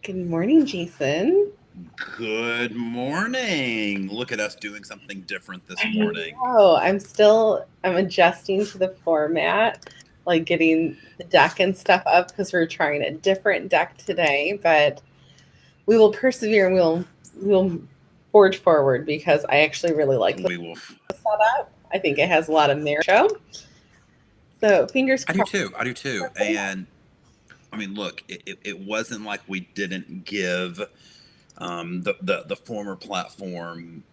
Good morning, Jason. Good morning. Look at us doing something different this morning. Oh, I'm adjusting to the format, like getting the deck and stuff up because we're trying a different deck today, but we will persevere and we'll forge forward because I actually really like the We will. setup. I think it has a lot of merit. So fingers I do crossed. too. I do too. And I mean, look, it wasn't like we didn't give the former platform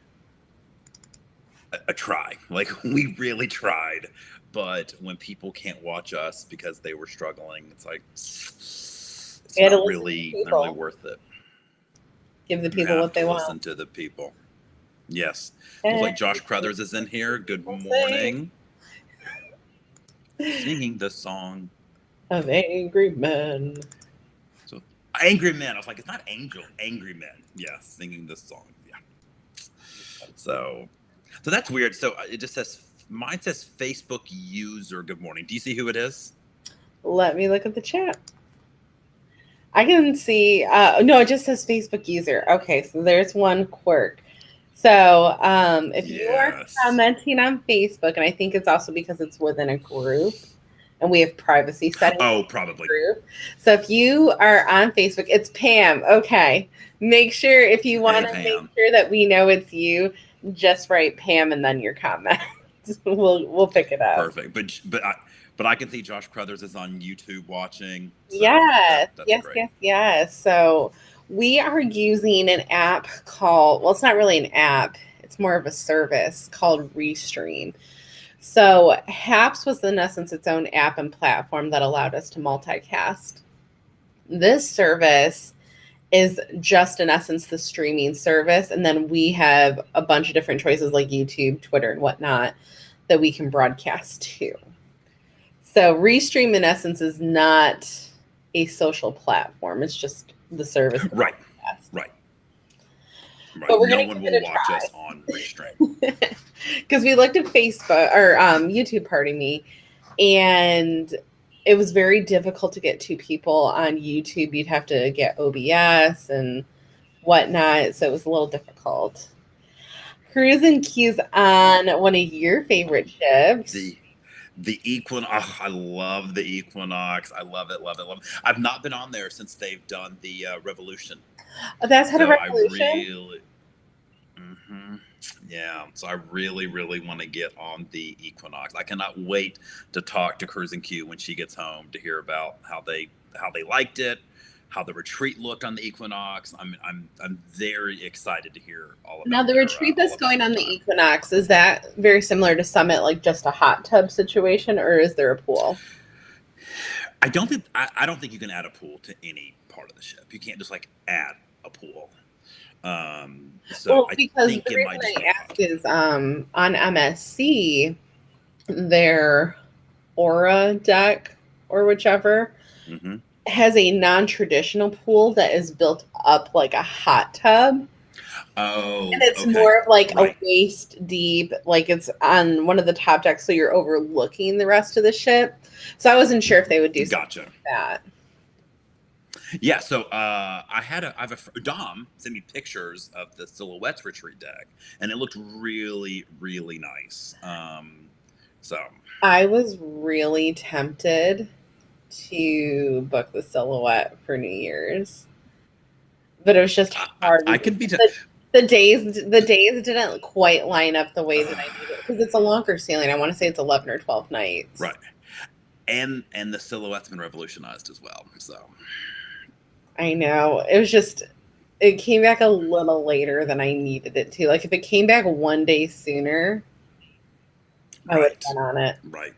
a try. Like we really tried. But when people can't watch us because they were struggling, it's like it's We had to not listen to not really people, worth it. give the You people have what to they want. listen to the people. Yes. Looks And like Josh Crothers is in here. Good we'll say morning. Singing the song. of angry men. So Angry Men. I was like, it's not Angel, Angry Men. Yeah, singing this song. Yeah. So that's weird. So it just says mine says Facebook user. Good morning. Do you see who it is? Let me look at the chat. I can see. No, it just says Facebook user. Okay, so there's one quirk. So if you are Yes. commenting on Facebook, and I think it's also because it's within a group, and we have privacy settings Oh, in the probably. group. So if you are on Facebook, it's Pam. Okay, make sure if you want Hey, to make Pam. sure that we know it's you, just write Pam and then your comment. we'll pick it up. Perfect. But I can see Josh Crothers is on YouTube watching. So Yes, that's yes, great. yes, yes. So we are using an app called, well, it's not really an app, it's more of a service called Restream. So Haps was in essence its own app and platform that allowed us to multicast. This service is just in essence the streaming service. And then we have a bunch of different choices like YouTube, Twitter, and whatnot that we can broadcast to. So Restream in essence is not a social platform. It's just the service that Right. broadcasts. Right. Right. But we're No gonna one give will it watch us on Restream. a try. Because we looked at Facebook or YouTube, pardon me, and it was very difficult to get two people on YouTube. You'd have to get OBS and whatnot. So it was a little difficult. Cruise and Keys on one of your favorite ships. The Equinox. Oh, I love the Equinox. I love it, love it, love it. I've not been on there since they've done the Revolution. That's had a So I revolution. really, hmm yeah. So I really, really want to get on the Equinox. I cannot wait to talk to Cruise and Q when she gets home to hear about how they liked it, how the retreat looked on the Equinox. I'm very excited to hear all Now, about the retreat all that's about going their on the time. Equinox, is that very similar to Summit, like just a hot tub situation, or is there a pool? I don't think you can add a pool to any part of the ship. You can't just like add a pool. So Well, I because think the it reason might just I be a ask hot tub. is on MSC, their Aura deck or whichever Hmm. has a non-traditional pool that is built up like a hot tub. And Oh, it's okay, more of like a right, waist deep, like it's on one of the top decks, so you're overlooking the rest of the ship. So I wasn't sure if they would do something gotcha. like that. Yeah, so Dom sent me pictures of the Silhouettes retreat deck, and it looked really, really nice. So I was really tempted to book the Silhouette for New Year's, but it was just hard I because could be, the days didn't quite line up the way that I needed because it's a longer sailing. I want to say it's 11 or 12 nights. right, and the Silhouette's been revolutionized as well. So I know. It was just it came back a little later than I needed it to. Like if it came back one day sooner, I would have right, been on it. right.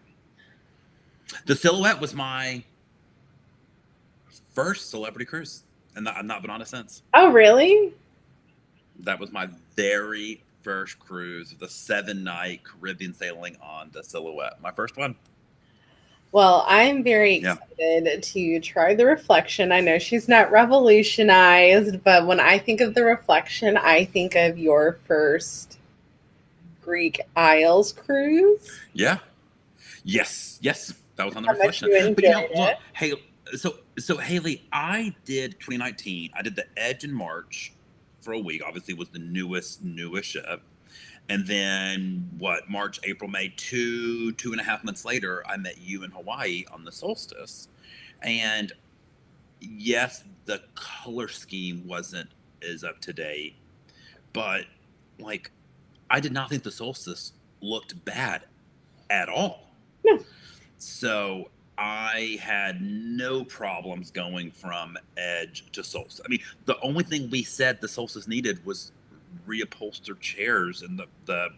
The Silhouette was my first celebrity cruise, and I've not been on it since. Oh, really? That was my very first cruise, the 7 night Caribbean sailing on the Silhouette. My first one. Well, I'm very Yeah. excited to try the Reflection. I know she's not revolutionized, but when I think of the Reflection, I think of your first Greek Isles cruise. Yeah. Yes. Yes. That was on the How much Reflection. you But enjoyed look, it. hey, so So Halee, I did 2019. I did the Edge in March for a week. Obviously, it was the newest ship. And then what? March, April, May, 2.5 months later, I met you in Hawaii on the solstice. And yes, the color scheme wasn't as up to date, but like I did not think the solstice looked bad at all. No. So I had no problems going from Edge to Solstice. I mean, the only thing we said the Solstice needed was reupholstered chairs in the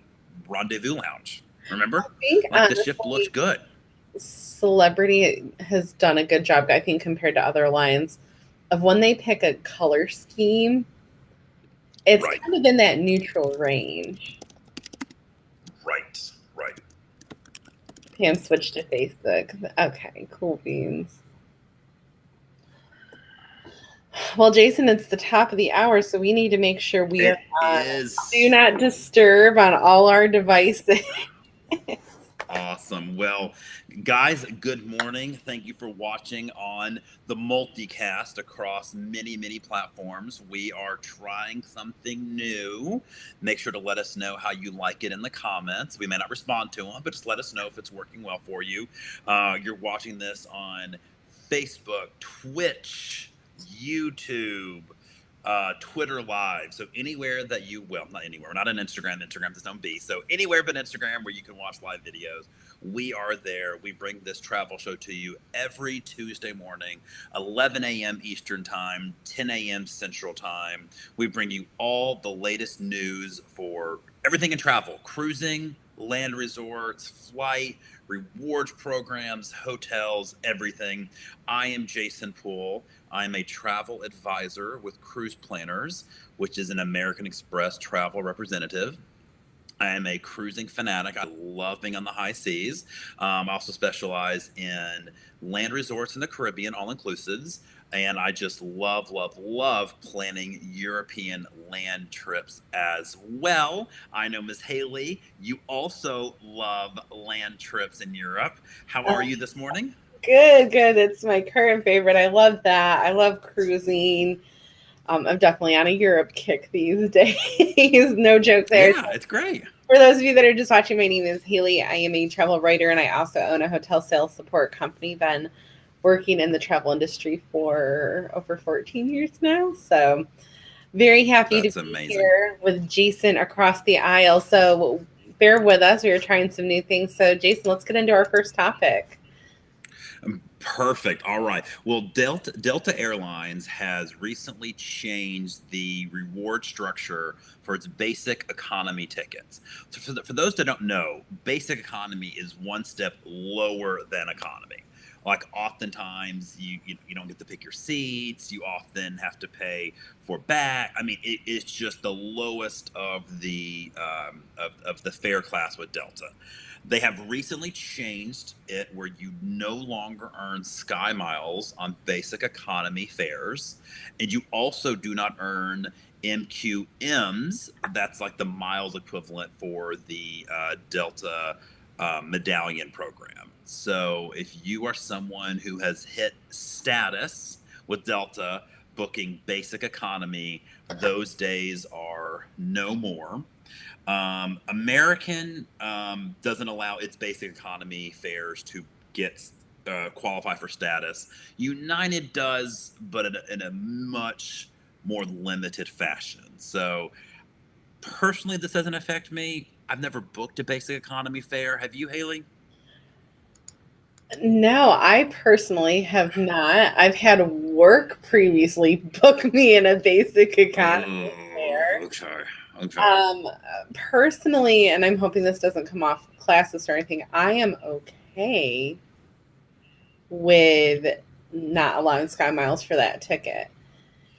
rendezvous lounge. Remember? I think Like the ship looked good. Celebrity has done a good job, I think, compared to other lines, of when they pick a color scheme, it's Right. kind of in that neutral range. Right. Pam switched to Facebook. Okay, cool beans. Well, Jason, it's the top of the hour, so we need to make sure we are on do not disturb on all our devices. Awesome. Well, guys, good morning. Thank you for watching on the multicast across many, many platforms. We are trying something new. Make sure to let us know how you like it in the comments. We may not respond to them, but just let us know if it's working well for you. You're watching this on Facebook, Twitch, YouTube, Twitter Live. So anywhere that you, well, not anywhere, we're not on Instagram. Instagram's its own beast. So anywhere but Instagram where you can watch live videos, we are there. We bring this travel show to you every Tuesday morning, 11 a.m. Eastern Time, 10 a.m. Central Time. We bring you all the latest news for everything in travel, cruising, land resorts, flight, rewards programs, hotels, everything. I am Jason Poole. I'm a travel advisor with Cruise Planners, which is an American Express travel representative. I am a cruising fanatic. I love being on the high seas. I also specialize in land resorts in the Caribbean, all-inclusives. And I just love planning European land trips as well. I know, Ms. Halee, you also love land trips in Europe. How are you this morning? Good. It's my current favorite. I love that. I love cruising. I'm definitely on a Europe kick these days. No joke there. Yeah, it's great. For those of you that are just watching, my name is Halee. I am a travel writer, and I also own a hotel sales support company. Been working in the travel industry for over 14 years now. So very happy to be here with Jason across the aisle. So bear with us. We are trying some new things. So Jason, let's get into our first topic. Perfect. All right. Well, Delta Airlines has recently changed the reward structure for its basic economy tickets. So for those that don't know, basic economy is one step lower than economy. Like oftentimes you don't get to pick your seats. You often have to pay for back. I mean, it's just the lowest of the fare class with Delta. They have recently changed it where you no longer earn Skymiles on basic economy fares, and you also do not earn MQMs. That's like the miles equivalent for the Delta medallion program. So if you are someone who has hit status with Delta booking basic economy, those days are no more. American doesn't allow its basic economy fares to get qualify for status. United does, but in a much more limited fashion. So personally, this doesn't affect me. I've never booked a basic economy fare. Have you, Halee? No, I personally have not. I've had work previously book me in a basic economy fare. Okay. Personally, and I'm hoping this doesn't come off classist or anything, I am okay with not allowing Skymiles for that ticket.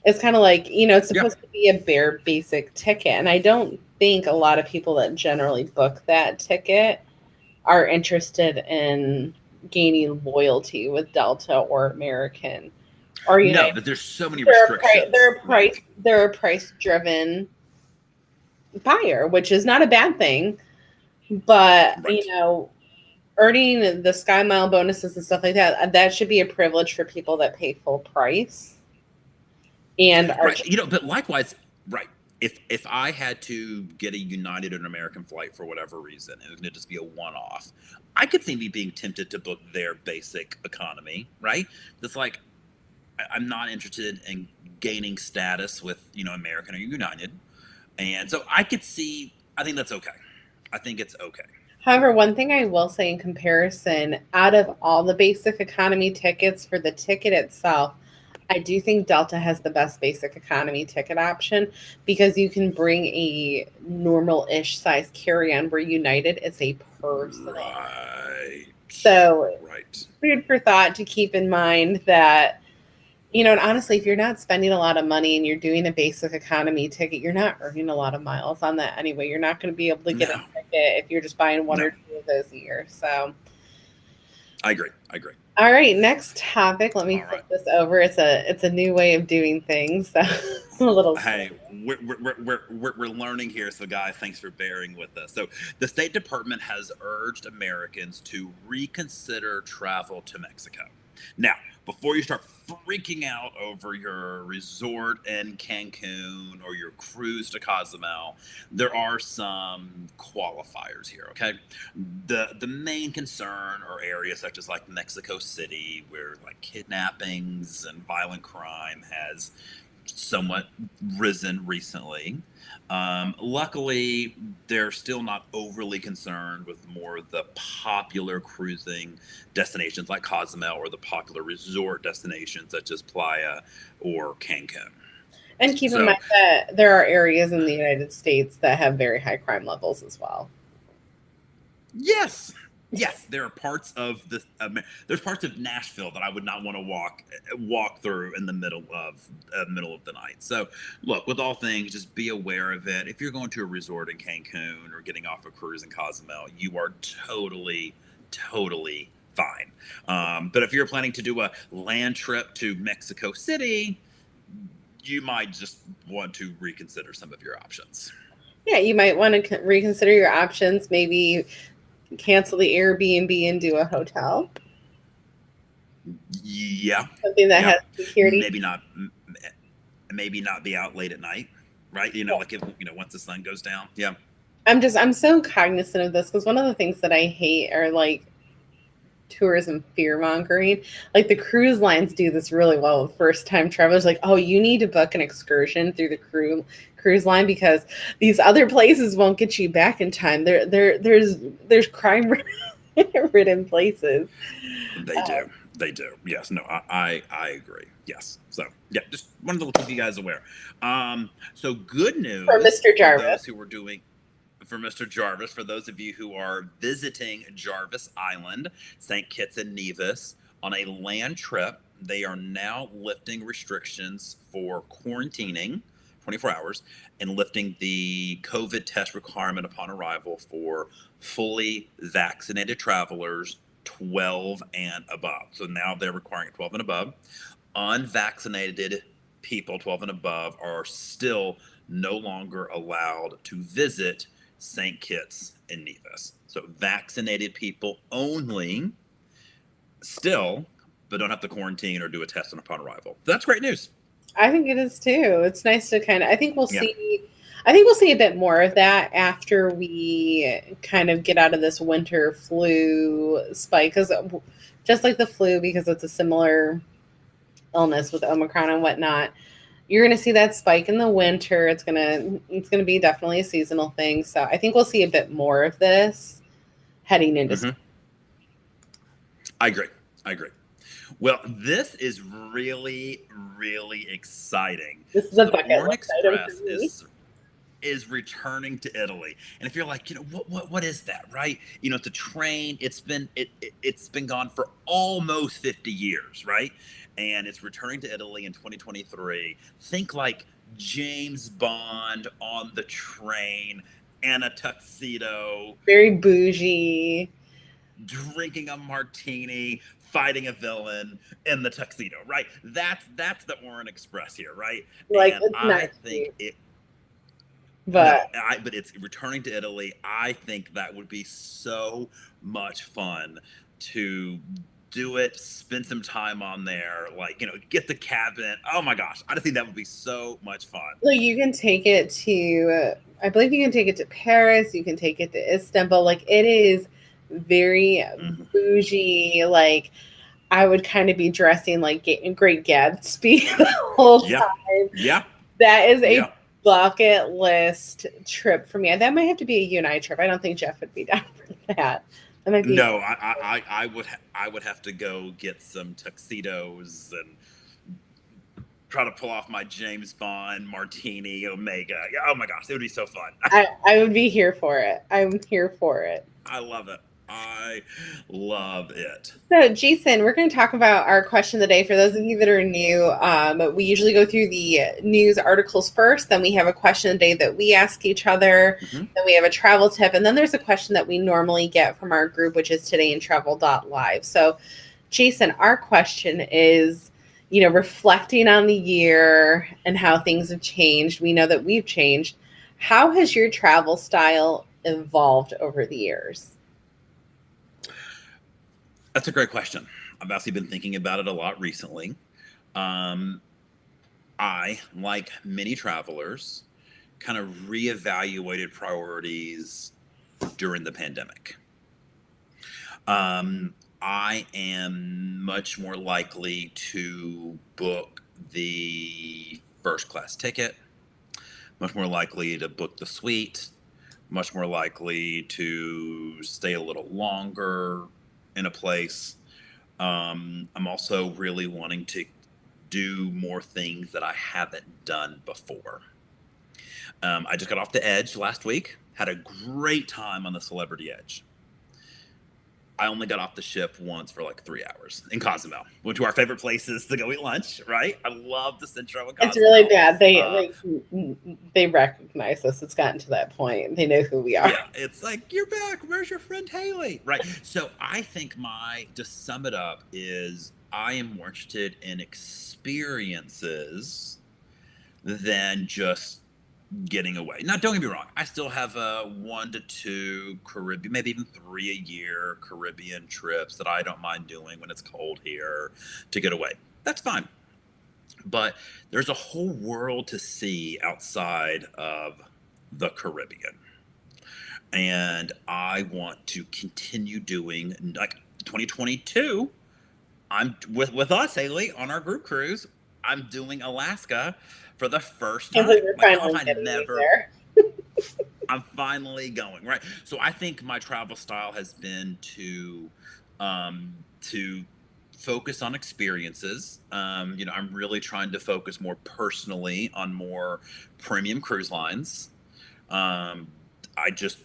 It's kind of like, it's supposed to be a bare basic ticket. And I don't think a lot of people that generally book that ticket are interested in gaining loyalty with Delta or American or United. No, but there's so many restrictions. They're a price-driven buyer, which is not a bad thing. But, earning the Skymile bonuses and stuff like that, that should be a privilege for people that pay full price and are Right. But likewise, right. If I had to get a United or an American flight for whatever reason, and it was going to just be a one-off, I could see me being tempted to book their basic economy, right? It's like I'm not interested in gaining status with, American or United. And so I could see, I think that's okay. I think it's okay. However, one thing I will say in comparison, out of all the basic economy tickets for the ticket itself, I do think Delta has the best basic economy ticket option because you can bring a normal-ish size carry-on where United is a personal. Right. So, Right. food for thought to keep in mind that, and honestly, if you're not spending a lot of money and you're doing a basic economy ticket, you're not earning a lot of miles on that anyway. You're not going to be able to get a No. ticket if you're just buying one No. or two of those a year. So, I agree. all right, next topic. Let me All flip right. this over. It's a new way of doing things. So a little. Hey, we're learning here, so guys, thanks for bearing with us. So the State Department has urged Americans to reconsider travel to Mexico. Now, before you start freaking out over your resort in Cancun or your cruise to Cozumel, there are some qualifiers here, okay? The main concern are areas such as like Mexico City, where like kidnappings and violent crime has somewhat risen recently. Luckily, they're still not overly concerned with more of the popular cruising destinations like Cozumel or the popular resort destinations such as Playa or Cancun. And keep in So, mind that there are areas in the United States that have very high crime levels as well. yes, there are parts of this. There's parts of Nashville that I would not want to walk through in the middle of the night. So, look, with all things, just be aware of it. If you're going to a resort in Cancun or getting off a cruise in Cozumel, you are totally, totally fine. But if you're planning to do a land trip to Mexico City, you might just want to reconsider some of your options. Yeah, you might want to reconsider your options. Maybe cancel the Airbnb and do a hotel. Yeah, Something that yeah. has security. Maybe not be out late at night, right? Like once the sun goes down. Yeah. I'm so cognizant of this because one of the things that I hate are like tourism fear mongering. Like the cruise lines do this really well with first time travelers. Like, oh, you need to book an excursion through the cruise line because these other places won't get you back in time. There's crime ridden places. They do. Yes. No, I agree. Yes. So yeah, just wanted to keep you guys aware. So good news For Mr. for Jarvis. those who were doing for Mr. Jarvis, for those of you who are visiting Jarvis Island, St. Kitts and Nevis on a land trip, they are now lifting restrictions for quarantining 24 hours and lifting the COVID test requirement upon arrival for fully vaccinated travelers 12 and above. So now they're requiring 12 and above. Unvaccinated people 12 and above are still no longer allowed to visit St. Kitts and Nevis. So vaccinated people only still, but don't have to quarantine or do a test upon arrival. That's great news. I think it is too. It's nice to kind of, I think we'll Yeah. see a bit more of that after we kind of get out of this winter flu spike. Because just like the flu, because it's a similar illness with Omicron and whatnot, you're going to see that spike in the winter. It's gonna be definitely a seasonal thing. So I think we'll see a bit more of this heading into. Mm-hmm. I agree. Well, this is really, really exciting. This is a bucket Orient list item Express for me. is returning to Italy. And if you're like, what is that, right? It's a train. It's been gone for almost 50 years, right? And it's returning to Italy in 2023. Think like James Bond on the train in a tuxedo, Very bougie. drinking a martini, fighting a villain in the tuxedo, right? That's the Orient Express here, right? Like, And it's I not think cheap. No, But but it's returning to Italy. I think that would be so much fun to do it, spend some time on there, like, get the cabin. Oh my gosh, I just think that would be so much fun. like you can take it to, I believe you can take it to Paris, you can take it to Istanbul. Like it is very Mhm. bougie. Like I would kind of be dressing like Great Gatsby the whole Yeah, time. yeah, That is a yeah. bucket list trip for me. That might have to be a you and I trip. I don't think Jeff would be down for that. That might be. No, I would have to go get some tuxedos and try to pull off my James Bond Martini Omega. Yeah, oh my gosh, it would be so fun. I would be here for it. I'm here for it. I love it. I love it. So, Jason, we're going to talk about our question of the day. For those of you that are new, we usually go through the news articles first. Then we have a question of the day that we ask each other. Mm-hmm. Then we have a travel tip. And then there's a question that we normally get from our group, which is todayintravel.live. So, Jason, our question is, reflecting on the year and how things have changed. We know that we've changed. How has your travel style evolved over the years? That's a great question. I've actually been thinking about it a lot recently. I, like many travelers, kind of reevaluated priorities during the pandemic. I am much more likely to book the first class ticket, much more likely to book the suite, much more likely to stay a little longer in a place. I'm also really wanting to do more things that I haven't done before. I just got off the Edge last week, had a great time on the Celebrity Edge. I only got off the ship once for like 3 hours in Cozumel. Went to our favorite places to go eat lunch, right? I love the Centro in Cozumel. It's really bad. They recognize us. It's gotten to that point. They know who we are. Yeah, it's like, you're back. Where's your friend Halee? Right. So I think to sum it up is I am more interested in experiences than just getting away. Now, don't get me wrong. I still have 1 to 2 Caribbean, maybe even 3 a year Caribbean trips that I don't mind doing when it's cold here to get away. That's fine. But there's a whole world to see outside of the Caribbean. And I want to continue doing, like 2022, I'm with us, Halee, on our group cruise. I'm doing Alaska for the first time. I'm finally going, right? So I think my travel style has been to focus on experiences. I'm really trying to focus more personally on more premium cruise lines. I just,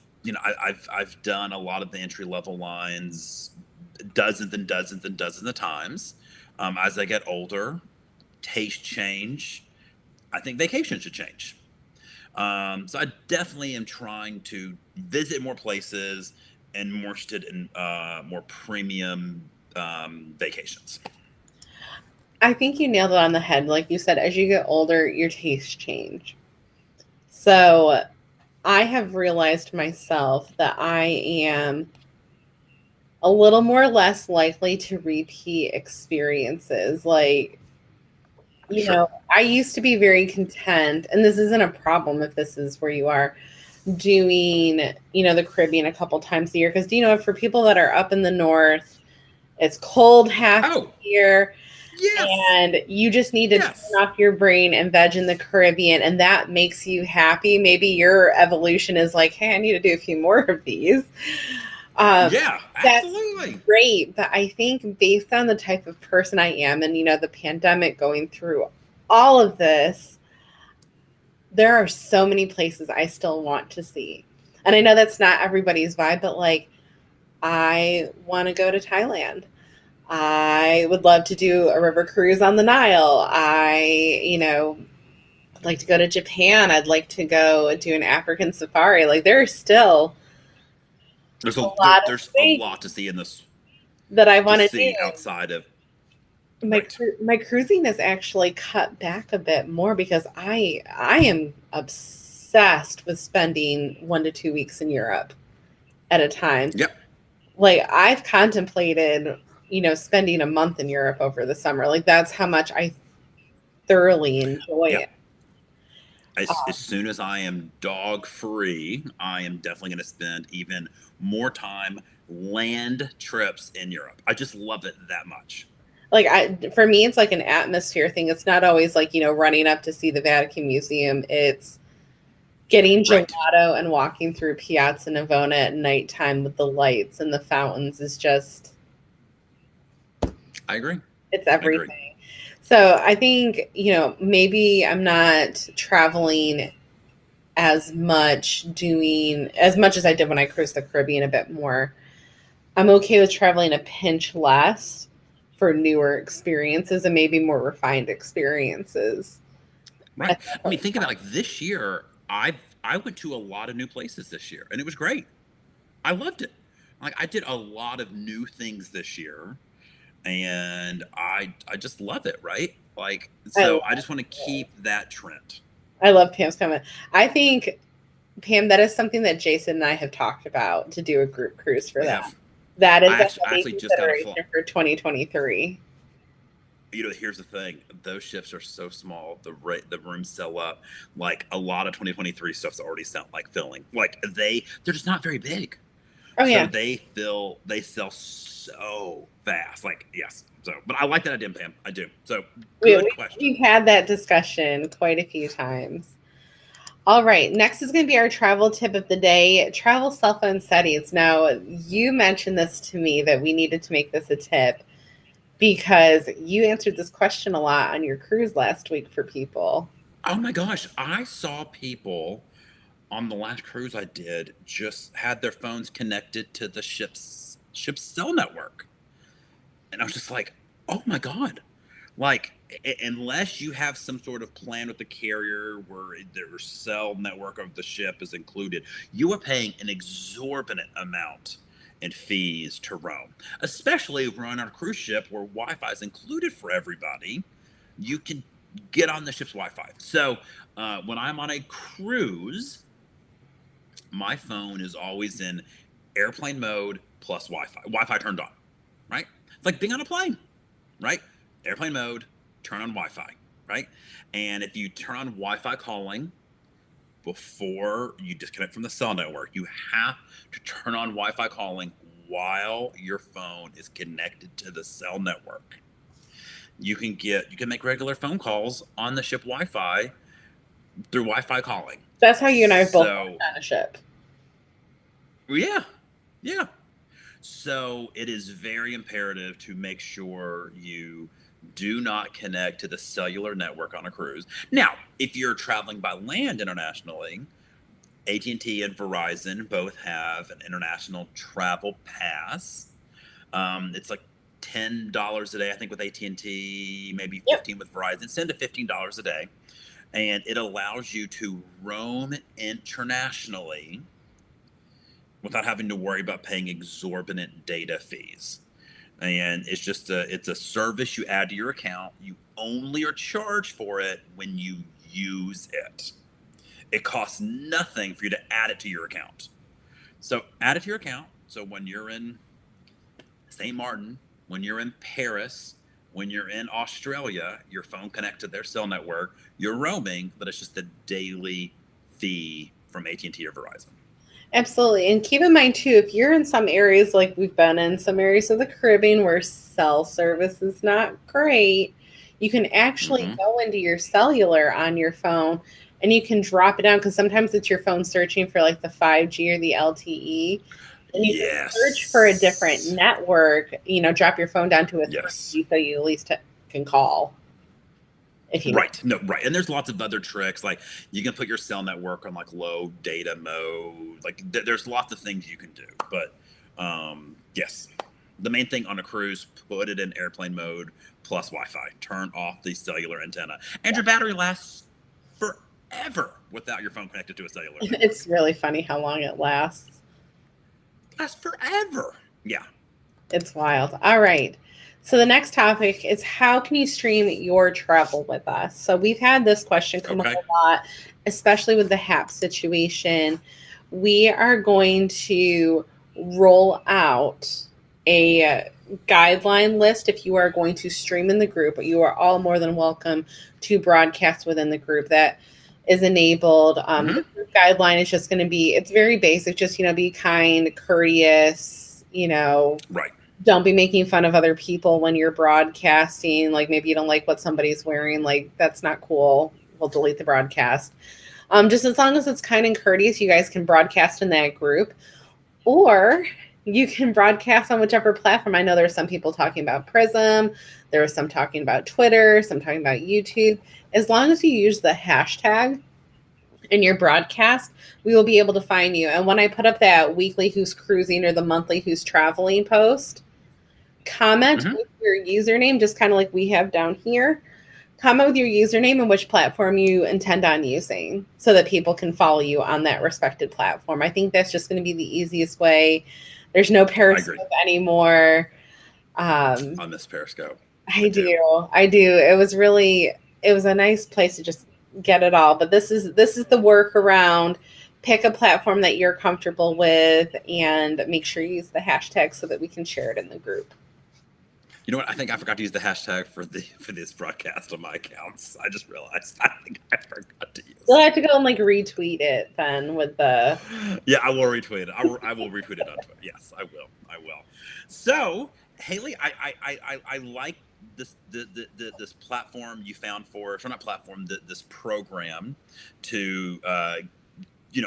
I've done a lot of the entry level lines dozens and dozens and dozens of times. As I get older, taste change. I think vacation should change. So I definitely am trying to visit more places and more interested in more premium vacations. I think you nailed it on the head. Like you said, as you get older, your tastes change. So I have realized myself that I am a little more less likely to repeat experiences. Like, Sure. I used to be very content, and this isn't a problem if this is where you are, doing, the Caribbean a couple times a year. Because, for people that are up in the north, it's cold half the year. Yes. And you just need to turn off your brain and veg in the Caribbean, and that makes you happy. Maybe your evolution is like, hey, I need to do a few more of these. Yeah, absolutely. That's great. But I think based on the type of person I am and, the pandemic going through all of this, there are so many places I still want to see. And I know that's not everybody's vibe, but like, I want to go to Thailand. I would love to do a river cruise on the Nile. I'd like to go to Japan. I'd like to go do an African safari. Like there's still there's a lot to see in this that I want to do outside of my cruising is actually cut back a bit more because I am obsessed obsessed with spending 1 to 2 weeks in Europe at a time. Yep. Like I've contemplated, spending a month in Europe over the summer. Like that's how much I thoroughly enjoy Yep. it. As soon as I am dog free, I am definitely going to spend even more time land trips in Europe. I just love it that much. Like for me, it's like an atmosphere thing. It's not always like, running up to see the Vatican Museum. It's getting gelato and walking through Piazza Navona at nighttime with the lights and the fountains is just. I agree. It's everything. So I think, maybe I'm not traveling as much as I did when I cruised the Caribbean a bit more. I'm okay with traveling a pinch less for newer experiences and maybe more refined experiences. Right. I mean, think about like this year, I went to a lot of new places this year and it was great. I loved it. Like I did a lot of new things this year. And I just love it, right? Like, so I just want to keep that trend. I love Pam's comment. I think, Pam, that is something that Jason and I have talked about to do a group cruise for that. That is actually just got a for 2023. Here's the thing: those ships are so small. The rooms sell up. Like a lot of 2023 stuff's already like filling. Like they're just not very big. Oh yeah. So they sell so fast. Like yes. So, but I like that idea, Pam. I do. So good question. We've had that discussion quite a few times. All right. Next is going to be our travel tip of the day: travel cell phone settings. Now, you mentioned this to me that we needed to make this a tip because you answered this question a lot on your cruise last week for people. Oh my gosh, I saw people on the last cruise I did just had their phones connected to the ship's cell network. And I was just like, oh my God. Like, unless you have some sort of plan with the carrier where their cell network of the ship is included, you are paying an exorbitant amount in fees to roam. Especially if we're on a cruise ship where Wi-Fi is included for everybody, you can get on the ship's Wi-Fi. So when I'm on a cruise, my phone is always in airplane mode plus Wi-Fi. Wi-Fi turned on, right? It's like being on a plane, right? Airplane mode, turn on Wi-Fi, right? And if you turn on Wi-Fi calling before you disconnect from the cell network, you have to turn on Wi-Fi calling while your phone is connected to the cell network. You can make regular phone calls on the ship Wi-Fi through Wi-Fi calling. That's how you and I have both on a ship. Yeah. So it is very imperative to make sure you do not connect to the cellular network on a cruise. Now, if you're traveling by land internationally, AT&T and Verizon both have an international travel pass. It's like $10 a day, I think, with AT&T, maybe $15 with Verizon. It's $10 to $15 a day. And it allows you to roam internationally without having to worry about paying exorbitant data fees. And it's just it's a service you add to your account. You only are charged for it when you use it. It costs nothing for you to add it to your account. So add it to your account. So when you're in St. Martin, when you're in Paris, when you're in Australia, your phone connects to their cell network, you're roaming, but it's just a daily fee from AT&T or Verizon. Absolutely. And keep in mind, too, if you're in some areas, like we've been in some areas of the Caribbean where cell service is not great, you can actually go into your cellular on your phone and you can drop it down because sometimes it's your phone searching for like the 5G or the LTE. And you can search for a different network, drop your phone down to a 3G so you at least can call. If you right. And there's lots of other tricks. Like you can put your cell network on like low data mode. Like there's lots of things you can do. But yes, the main thing on a cruise, put it in airplane mode plus Wi-Fi. Turn off the cellular antenna. And your battery lasts forever without your phone connected to a cellular network. It's really funny how long it lasts. Lasts forever. Yeah. It's wild. All right. So the next topic is how can you stream your travel with us? So we've had this question come up a lot, especially with the HAP situation. We are going to roll out a guideline list if you are going to stream in the group, but you are all more than welcome to broadcast within the group. That is enabled. The group guideline is just going to be, it's very basic, just, be kind, courteous, Right. Don't be making fun of other people when you're broadcasting. Like maybe you don't like what somebody's wearing. Like that's not cool. We'll delete the broadcast. Just as long as it's kind and courteous, you guys can broadcast in that group, or you can broadcast on whichever platform. I know there's some people talking about Prism. There are some talking about Twitter, some talking about YouTube. As long as you use the hashtag in your broadcast, we will be able to find you. And when I put up that weekly Who's Cruising or the monthly Who's Traveling post, comment with your username, just kind of like we have down here. Comment with your username and which platform you intend on using so that people can follow you on that respected platform. I think that's just going to be the easiest way. There's no Periscope anymore. I miss Periscope. I do. It was a nice place to just get it all. But this is the workaround. Pick a platform that you're comfortable with and make sure you use the hashtag so that we can share it in the group. You know what? I think I forgot to use the hashtag for this broadcast on my accounts. I just realized. I think I forgot to use it. You'll have to go and retweet it then with the... Yeah, I will retweet it. I will retweet it on Twitter. Yes, I will. So, Halee, I like this platform you found this program to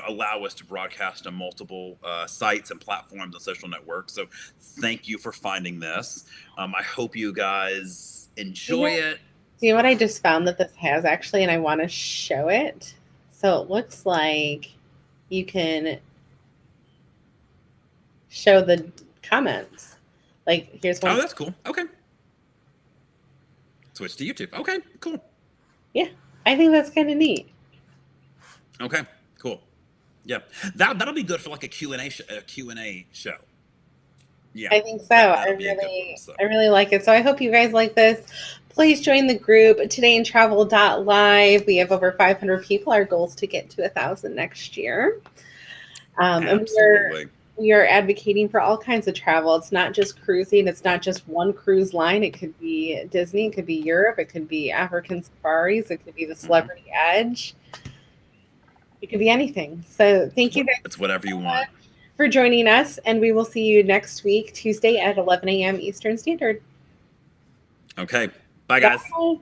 allow us to broadcast on multiple sites and platforms and social networks. So thank you for finding this. I hope you guys enjoy it. Do you know what I just found that this has actually, and I want to show it? So it looks like you can show the comments. Like here's one. Oh, that's cool. Okay. Switch to YouTube. Okay, cool. Yeah, I think that's kind of neat. Okay, cool. Yeah, that'll be good for like a Q&A show. Yeah, I think so. I really like it. So I hope you guys like this. Please join the group todayintravel.live. We have over 500 people. Our goal is to get to 1,000 next year. Absolutely. And we are advocating for all kinds of travel. It's not just cruising. It's not just one cruise line. It could be Disney. It could be Europe. It could be African safaris. It could be the Celebrity Edge. It could be anything. So thank you guys. It's whatever you want. For joining us, and we will see you next week, Tuesday at 11 a.m. Eastern Standard. Okay. Bye, guys. Bye.